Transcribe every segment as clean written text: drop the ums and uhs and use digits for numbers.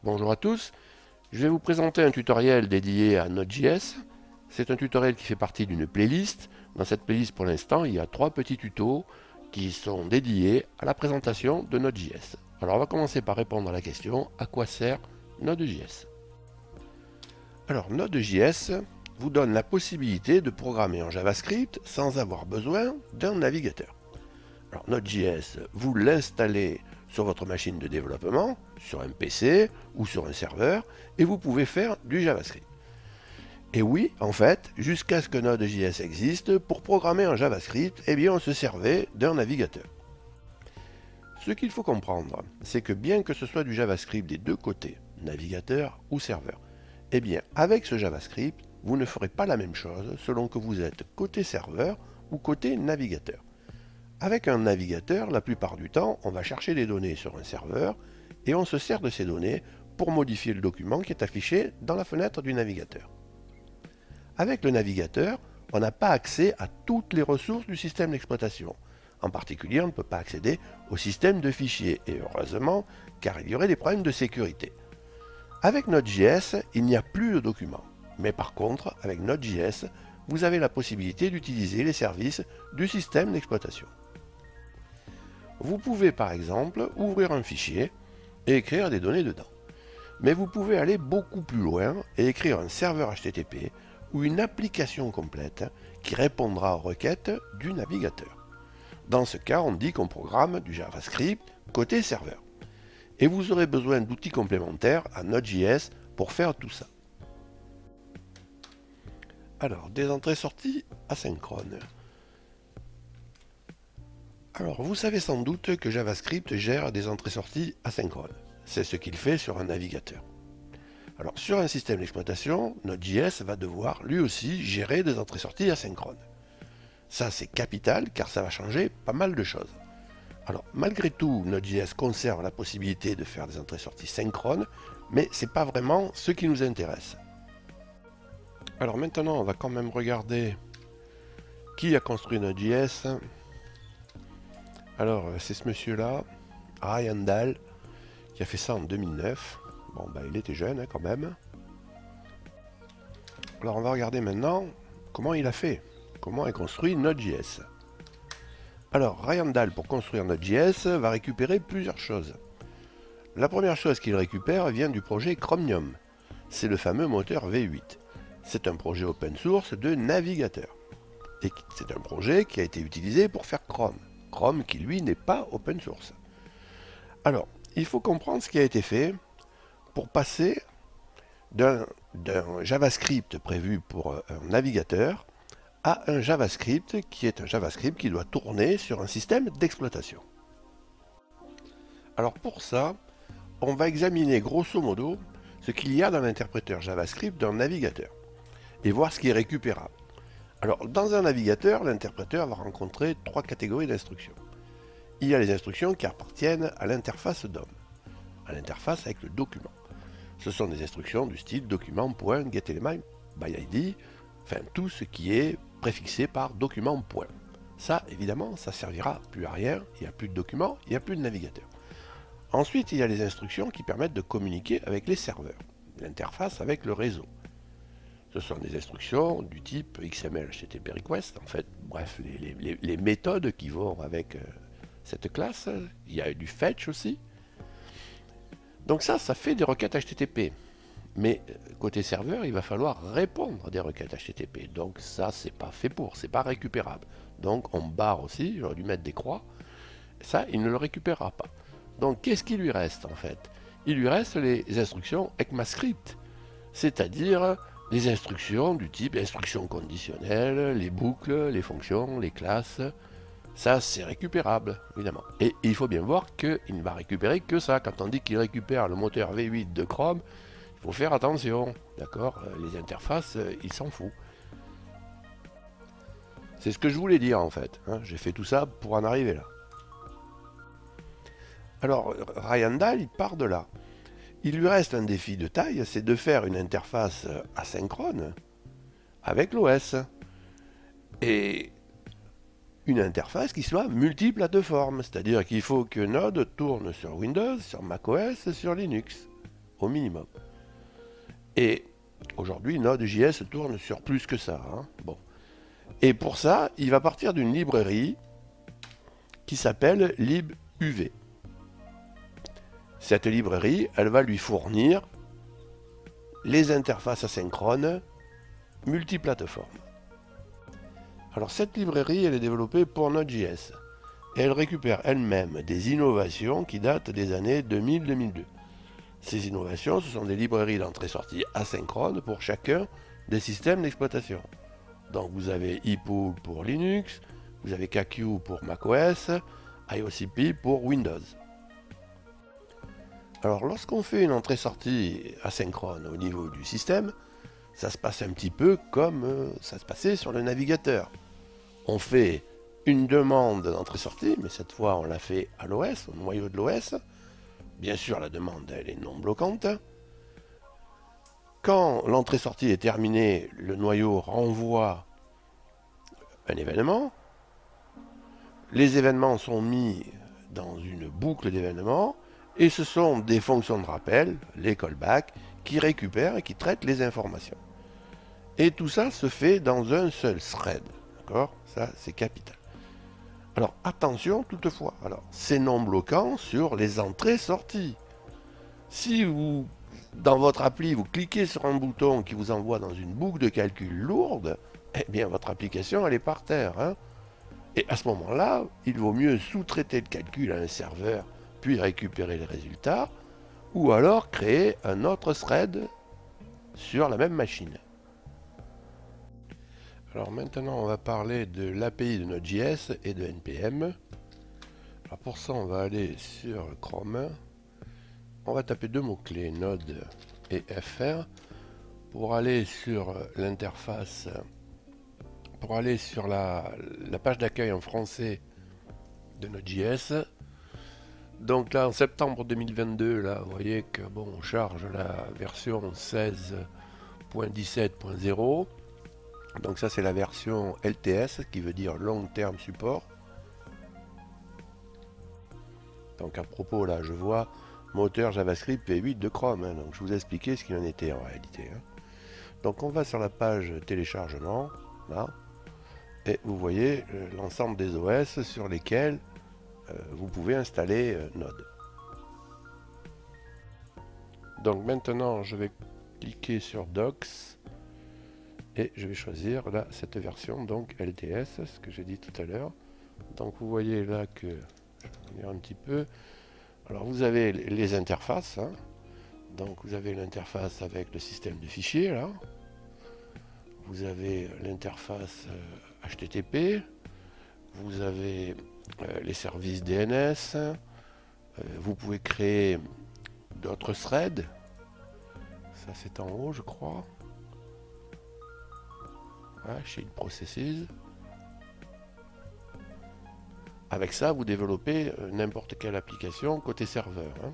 Bonjour à tous, je vais vous présenter un tutoriel dédié à Node.js. C'est un tutoriel qui fait partie d'une playlist. Dans cette playlist pour l'instant, il y a 3 petits tutos qui sont dédiés à la présentation de Node.js. Alors on va commencer par répondre à la question: à quoi sert Node.js? Alors Node.js vous donne la possibilité de programmer en JavaScript sans avoir besoin d'un navigateur. Alors Node.js, vous l'installez sur votre machine de développement, sur un PC ou sur un serveur, et vous pouvez faire du JavaScript. Et oui, en fait, jusqu'à ce que Node.js existe, pour programmer en JavaScript, eh bien on se servait d'un navigateur. Ce qu'il faut comprendre, c'est que bien que ce soit du JavaScript des deux côtés, navigateur ou serveur, eh bien avec ce JavaScript, vous ne ferez pas la même chose selon que vous êtes côté serveur ou côté navigateur. Avec un navigateur, la plupart du temps, on va chercher des données sur un serveur et on se sert de ces données pour modifier le document qui est affiché dans la fenêtre du navigateur. Avec le navigateur, on n'a pas accès à toutes les ressources du système d'exploitation. En particulier, on ne peut pas accéder au système de fichiers, et heureusement, car il y aurait des problèmes de sécurité. Avec Node.js, il n'y a plus de documents. Mais par contre, avec Node.js, vous avez la possibilité d'utiliser les services du système d'exploitation. Vous pouvez par exemple ouvrir un fichier et écrire des données dedans. Mais vous pouvez aller beaucoup plus loin et écrire un serveur HTTP ou une application complète qui répondra aux requêtes du navigateur. Dans ce cas, on dit qu'on programme du JavaScript côté serveur. Et vous aurez besoin d'outils complémentaires à Node.js pour faire tout ça. Alors, des entrées-sorties asynchrones. Alors, vous savez sans doute que JavaScript gère des entrées-sorties asynchrones. C'est ce qu'il fait sur un navigateur. Alors, sur un système d'exploitation, Node.js va devoir lui aussi gérer des entrées-sorties asynchrones. Ça, c'est capital car ça va changer pas mal de choses. Alors, malgré tout, Node.js conserve la possibilité de faire des entrées-sorties synchrones, mais ce n'est pas vraiment ce qui nous intéresse. Alors maintenant, on va quand même regarder qui a construit Node.js. Alors, c'est ce monsieur-là, Ryan Dahl, qui a fait ça en 2009. Bon, bah, il était jeune quand même. Alors, on va regarder maintenant comment il a fait, comment est construit Node.js. Alors, Ryan Dahl, pour construire Node.js, va récupérer plusieurs choses. La première chose qu'il récupère vient du projet Chromium. C'est le fameux moteur V8. C'est un projet open source de navigateur. Et c'est un projet qui a été utilisé pour faire Chrome. Chrome qui lui n'est pas open source. Alors, il faut comprendre ce qui a été fait pour passer d'un JavaScript prévu pour un navigateur à un JavaScript qui est un JavaScript qui doit tourner sur un système d'exploitation. Alors pour ça, on va examiner grosso modo ce qu'il y a dans l'interpréteur JavaScript d'un navigateur et voir ce qui est récupérable. Alors, dans un navigateur, l'interpréteur va rencontrer 3 catégories d'instructions. Il y a les instructions qui appartiennent à l'interface DOM, à l'interface avec le document. Ce sont des instructions du style document.getElement.byId, enfin tout ce qui est préfixé par document. Ça, évidemment, ça servira plus à rien, il n'y a plus de document, il n'y a plus de navigateur. Ensuite, il y a les instructions qui permettent de communiquer avec les serveurs, l'interface avec le réseau. Ce sont des instructions du type XML, HTTP request, en fait, bref, les méthodes qui vont avec cette classe. Il y a du fetch aussi. Donc ça fait des requêtes HTTP. Mais côté serveur, il va falloir répondre à des requêtes HTTP. Donc ça, c'est pas fait pour, c'est pas récupérable. Donc on barre aussi, j'aurais dû mettre des croix. Ça, il ne le récupérera pas. Donc qu'est-ce qui lui reste en fait? Il lui reste les instructions ECMAScript, c'est-à-dire les instructions du type instructions conditionnelles, les boucles, les fonctions, les classes. Ça, c'est récupérable, évidemment. Et il faut bien voir qu'il ne va récupérer que ça. Quand on dit qu'il récupère le moteur V8 de Chrome, il faut faire attention, d'accord? Les interfaces, il s'en fout. C'est ce que je voulais dire, en fait. Hein. J'ai fait tout ça pour en arriver là. Alors, Ryan Dahl, il part de là. Il lui reste un défi de taille, c'est de faire une interface asynchrone avec l'OS. Et une interface qui soit multiplateforme, c'est-à-dire qu'il faut que Node tourne sur Windows, sur macOS, sur Linux. au minimum. Et aujourd'hui, Node.js tourne sur plus que ça. Hein. Bon. Et pour ça, il va partir d'une librairie qui s'appelle libuv. Cette librairie, elle va lui fournir les interfaces asynchrones multiplateformes. Alors cette librairie, elle est développée pour Node.js. Et elle récupère elle-même des innovations qui datent des années 2000-2002. Ces innovations, ce sont des librairies d'entrée-sortie asynchrones pour chacun des systèmes d'exploitation. Donc vous avez epool pour Linux, vous avez KQ pour macOS, IOCP pour Windows. Alors lorsqu'on fait une entrée-sortie asynchrone au niveau du système, ça se passe un petit peu comme ça se passait sur le navigateur. On fait une demande d'entrée-sortie, mais cette fois on l'a fait à l'OS, au noyau de l'OS. Bien sûr la demande elle est non bloquante. Quand l'entrée-sortie est terminée, le noyau renvoie un événement. Les événements sont mis dans une boucle d'événements et ce sont des fonctions de rappel, les callbacks, qui récupèrent et qui traitent les informations. Et tout ça se fait dans un seul thread. D'accord ? Ça, c'est capital. Alors, attention toutefois. Alors, c'est non bloquant sur les entrées-sorties. Si vous, dans votre appli, vous cliquez sur un bouton qui vous envoie dans une boucle de calcul lourde, eh bien, votre application, elle est par terre. Hein. Et à ce moment-là, il vaut mieux sous-traiter le calcul à un serveur, puis récupérer les résultats, ou alors créer un autre thread sur la même machine. Alors maintenant, on va parler de l'API de Node.js et de NPM. Alors pour ça, on va aller sur Chrome. On va taper deux mots-clés, Node et FR, pour aller sur l'interface, pour aller sur la page d'accueil en français de Node.js. Donc là, en septembre 2022, là, vous voyez que bon, on charge la version 16.17.0. Donc ça, c'est la version LTS, qui veut dire Long Term Support. Donc à propos, là, je vois moteur JavaScript V8 de Chrome. Hein, donc je vous ai expliqué ce qu'il en était en réalité. Hein. Donc on va sur la page téléchargement, là, et vous voyez l'ensemble des OS sur lesquels vous pouvez installer Node. Donc maintenant, je vais cliquer sur Docs et je vais choisir là cette version, donc LTS, ce que j'ai dit tout à l'heure. Donc vous voyez là que, je vais venir un petit peu, alors vous avez les interfaces, hein. Donc vous avez l'interface avec le système de fichiers là, vous avez l'interface HTTP, vous avez les services DNS, vous pouvez créer d'autres threads, ça c'est en haut je crois, voilà, Shared Processes. Avec ça vous développez n'importe quelle application côté serveur. Hein.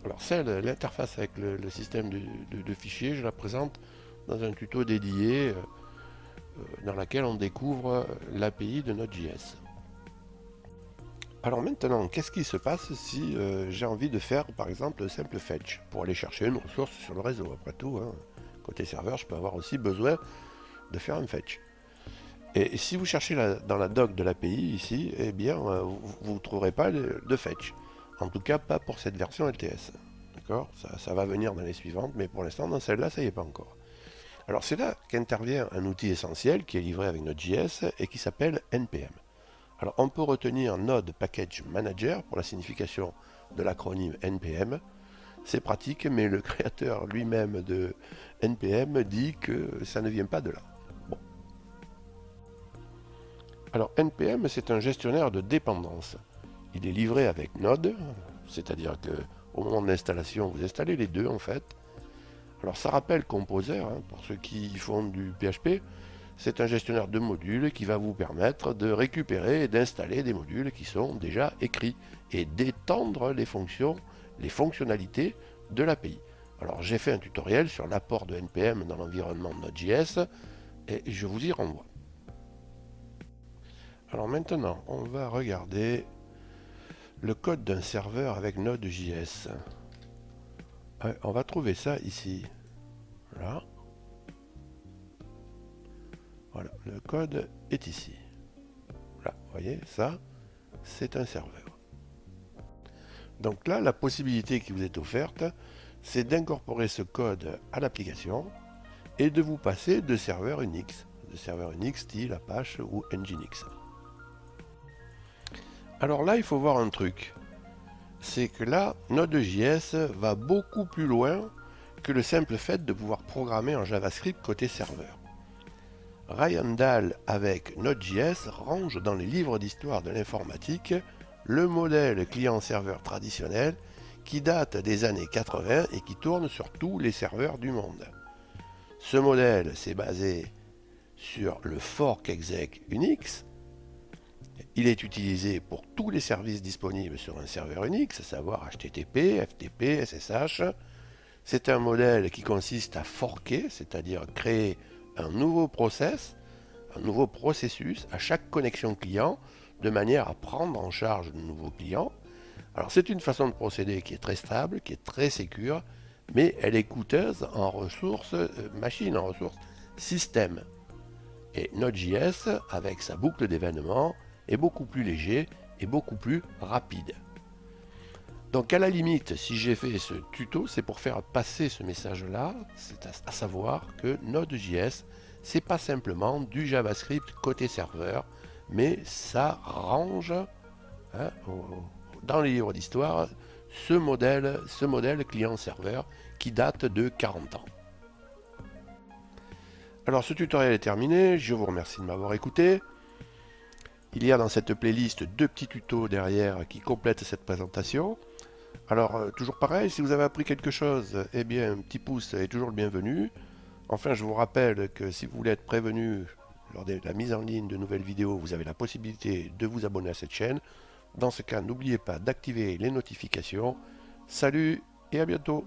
Alors l'interface avec le système de fichiers, je la présente dans un tuto dédié dans laquelle on découvre l'API de Node.js. Alors maintenant, qu'est-ce qui se passe si j'ai envie de faire par exemple un simple fetch pour aller chercher une ressource sur le réseau? Après tout, hein, côté serveur, je peux avoir aussi besoin de faire un fetch. Et si vous cherchez dans la doc de l'API ici, eh bien vous ne trouverez pas de fetch. En tout cas, pas pour cette version LTS. D'accord ? Ça va venir dans les suivantes, mais pour l'instant, dans celle-là, ça n'y est pas encore. Alors c'est là qu'intervient un outil essentiel qui est livré avec Node.js et qui s'appelle NPM. Alors on peut retenir Node Package Manager pour la signification de l'acronyme NPM. C'est pratique, mais le créateur lui-même de NPM dit que ça ne vient pas de là. Bon. Alors NPM, c'est un gestionnaire de dépendance. Il est livré avec Node, c'est-à-dire que au moment de l'installation, vous installez les deux en fait. Alors ça rappelle Composer, hein, pour ceux qui font du PHP, c'est un gestionnaire de modules qui va vous permettre de récupérer et d'installer des modules qui sont déjà écrits et d'étendre les fonctions, les fonctionnalités de l'API. Alors j'ai fait un tutoriel sur l'apport de NPM dans l'environnement Node.js et je vous y renvoie. Alors maintenant, on va regarder le code d'un serveur avec Node.js. On va trouver ça ici. Voilà. Voilà, le code est ici. Là, vous voyez, ça, c'est un serveur. Donc là, la possibilité qui vous est offerte, c'est d'incorporer ce code à l'application et de vous passer de serveurs Unix. De serveurs Unix style Apache ou Nginx. Alors là, il faut voir un truc. C'est que là, Node.js va beaucoup plus loin que le simple fait de pouvoir programmer en JavaScript côté serveur. Ryan Dahl avec Node.js range dans les livres d'histoire de l'informatique le modèle client-serveur traditionnel qui date des années 80 et qui tourne sur tous les serveurs du monde. Ce modèle s'est basé sur le fork exec Unix. Il est utilisé pour tous les services disponibles sur un serveur Unix, à savoir HTTP, FTP, SSH. C'est un modèle qui consiste à forker, c'est-à-dire créer un nouveau processus à chaque connexion client, de manière à prendre en charge de nouveaux clients. Alors c'est une façon de procéder qui est très stable, qui est très sécure, mais elle est coûteuse en ressources machines, en ressources système. Et Node.js, avec sa boucle d'événements, est beaucoup plus léger et beaucoup plus rapide. Donc à la limite, si j'ai fait ce tuto, c'est pour faire passer ce message-là, c'est à savoir que Node.js, c'est pas simplement du JavaScript côté serveur, mais ça range dans les livres d'histoire ce modèle client-serveur qui date de 40 ans. Alors ce tutoriel est terminé, je vous remercie de m'avoir écouté. Il y a dans cette playlist 2 petits tutos derrière qui complètent cette présentation. Alors toujours pareil, si vous avez appris quelque chose, eh bien un petit pouce est toujours le bienvenu. Enfin je vous rappelle que si vous voulez être prévenu lors de la mise en ligne de nouvelles vidéos, vous avez la possibilité de vous abonner à cette chaîne. Dans ce cas, n'oubliez pas d'activer les notifications. Salut et à bientôt!